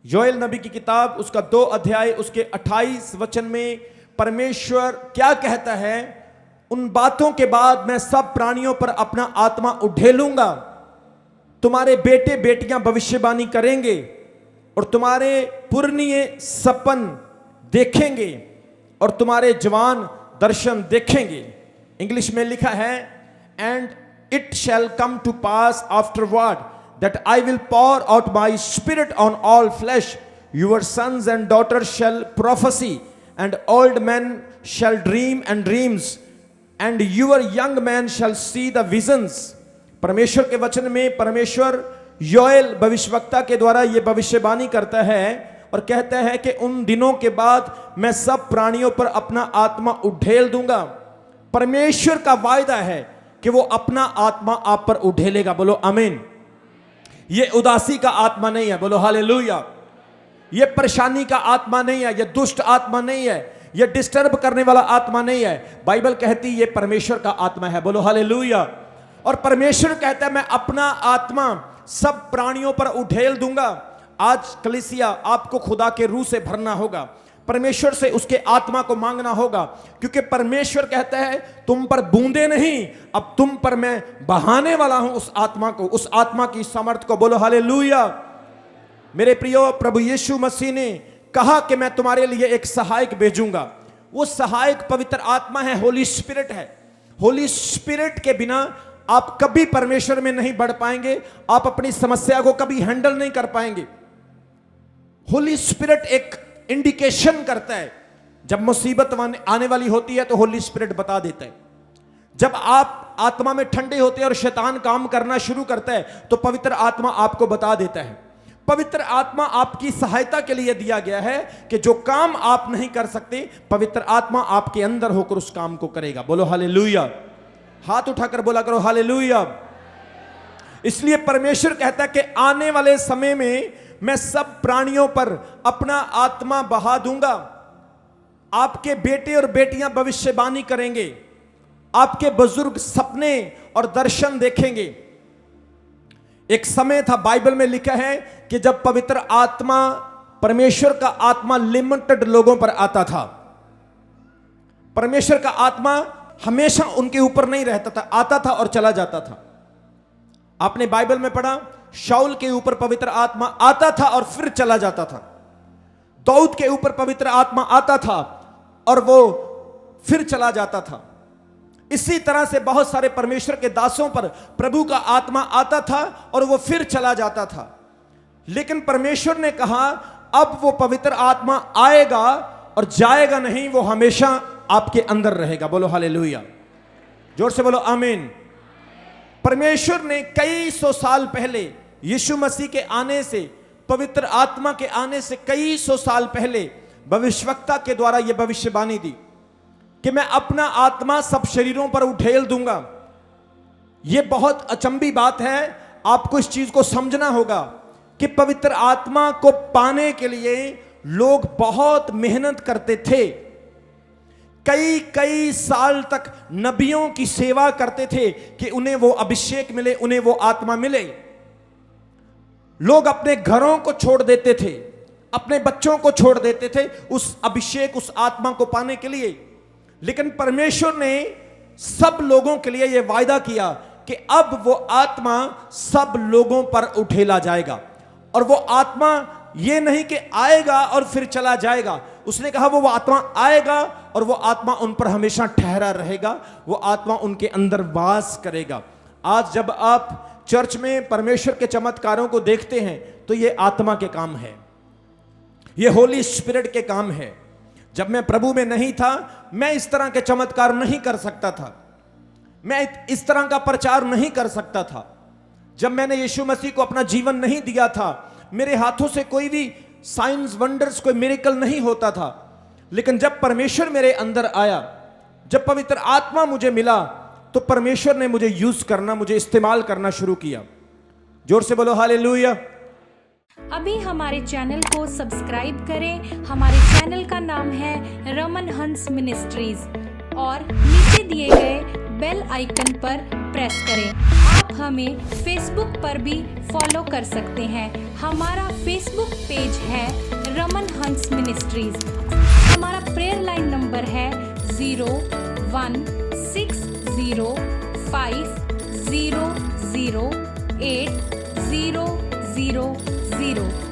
योएल नबी की किताब उसका 2 अध्याय उसके 28 वचन में परमेश्वर क्या कहता है, उन बातों के बाद मैं सब प्राणियों पर अपना आत्मा उड़ेलूंगा, तुम्हारे बेटे बेटियां भविष्यवाणी करेंगे और तुम्हारे पुरनिये सपन देखेंगे और तुम्हारे जवान दर्शन देखेंगे। इंग्लिश में लिखा है, and it shall come to pass afterward that I will pour out my spirit on all flesh. Your sons and daughters shall prophesy, and old men shall dream and dreams, and your young men shall see the visions. परमेश्वर के वचन में परमेश्वर योएल भविष्यवक्ता के द्वारा यह भविष्यवाणी करता है और कहता है कि उन दिनों के बाद मैं सब प्राणियों पर अपना आत्मा उड़ेल दूंगा। परमेश्वर का वायदा है कि वो अपना आत्मा आप पर उड़ेलेगा। बोलो आमीन। ये उदासी का आत्मा नहीं है, बोलो हालेलुया। ये परेशानी का आत्मा नहीं है, ये दुष्ट आत्मा नहीं है, ये डिस्टर्ब करने वाला आत्मा नहीं है। बाइबल कहती है ये परमेश्वर का आत्मा है, बोलो हालेलुया। और परमेश्वर कहता है मैं अपना आत्मा सब प्राणियों पर उड़ेल दूंगा। आज कलीसिया आपको खुदा के रूह से भरना होगा, परमेश्वर से उसके आत्मा को मांगना होगा, क्योंकि परमेश्वर कहता है तुम पर बूंदे नहीं, अब तुम पर मैं बहाने वाला हूं उस आत्मा को, उस आत्मा की सामर्थ को। बोलो हालेलुया। मेरे प्रियो, प्रभु यीशु मसीह ने कहा कि मैं तुम्हारे लिए एक सहायक भेजूंगा। वो सहायक पवित्र आत्मा है, होली स्पिरिट है। होली स्पिरिट के बिना आप कभी परमेश्वर में नहीं बढ़ पाएंगे, आप अपनी समस्या को कभी हैंडल नहीं कर पाएंगे। होली स्पिरिट एक इंडिकेशन करता है, जब मुसीबत आने वाली होती है तो होली स्पिरिट बता देता है। जब आप आत्मा में ठंडे होते हैं और शैतान काम करना शुरू करता है तो पवित्र आत्मा आपको बता देता है। पवित्र आत्मा आपकी सहायता के लिए दिया गया है कि जो काम आप नहीं कर सकते, पवित्र आत्मा आपके अंदर होकर उस काम को करेगा। बोलो हालेलुया। हाथ उठाकर बोला करो हालेलुया। इसलिए परमेश्वर कहता है कि आने वाले समय में मैं सब प्राणियों पर अपना आत्मा बहा दूंगा। आपके बेटे और बेटियां भविष्यवाणी करेंगे, आपके बुजुर्ग सपने और दर्शन देखेंगे। एक समय था, बाइबल में लिखा है कि जब पवित्र आत्मा, परमेश्वर का आत्मा लिमिटेड लोगों पर आता था। परमेश्वर का आत्मा हमेशा उनके ऊपर नहीं रहता था, आता था और चला जाता था। आपने बाइबल में पढ़ा, शाऊल के ऊपर पवित्र आत्मा आता था और फिर चला जाता था। दाऊद के ऊपर पवित्र आत्मा आता था और वो फिर चला जाता था। इसी तरह से बहुत सारे परमेश्वर के दासों पर प्रभु का आत्मा आता था और वो फिर चला जाता था। लेकिन परमेश्वर ने कहा अब वो पवित्र आत्मा आएगा और जाएगा नहीं, वो हमेशा आपके अंदर रहेगा। बोलो हालेलुया। जोर से बोलो आमीन। परमेश्वर ने कई सौ साल पहले यीशु मसीह के आने से, पवित्र आत्मा के आने से कई सौ साल पहले भविष्यवक्ता के द्वारा यह भविष्यवाणी दी कि मैं अपना आत्मा सब शरीरों पर उड़ेल दूंगा। यह बहुत अचंभी बात है, आपको इस चीज को समझना होगा कि पवित्र आत्मा को पाने के लिए लोग बहुत मेहनत करते थे। कई कई साल तक नबियों की सेवा करते थे कि उन्हें वो अभिषेक मिले, उन्हें वो आत्मा मिले। लोग अपने घरों को छोड़ देते थे, अपने बच्चों को छोड़ देते थे उस अभिषेक, उस आत्मा को पाने के लिए। लेकिन परमेश्वर ने सब लोगों के लिए यह वायदा किया कि अब वो आत्मा सब लोगों पर उठेला जाएगा। और वो आत्मा ये नहीं कि आएगा और फिर चला जाएगा, उसने कहा वो आत्मा आएगा और वो आत्मा उन पर हमेशा ठहरा रहेगा, वो आत्मा उनके अंदर वास करेगा। आज जब आप चर्च में परमेश्वर के चमत्कारों को देखते हैं तो ये आत्मा के काम है, ये होली स्पिरिट के काम है। जब मैं प्रभु में नहीं था, मैं इस तरह के चमत्कार नहीं कर सकता था, मैं इस तरह का प्रचार नहीं कर सकता था। जब मैंने यीशु मसीह को अपना जीवन नहीं दिया था, मेरे हाथों से कोई भी साइंस वंडर्स, कोई मिरेकल नहीं होता था। लेकिन जब परमेश्वर मेरे अंदर आया, जब पवित्र आत्मा मुझे मिला, तो परमेश्वर ने मुझे यूज करना, मुझे इस्तेमाल करना शुरू किया। जोर से बोलो हालेलुया। अभी हमारे चैनल को सब्सक्राइब करें। हमारे चैनल का नाम है रमन हंस मिनिस्ट्रीज और नीचे दिए गए बेल आइकन पर प्रेस करें। आप हमें फेसबुक पर भी फॉलो कर सकते हैं। हमारा फेसबुक पेज है रमन हंस मिनिस्ट्रीज। हमारा प्रेयर लाइन नंबर है 0160500800।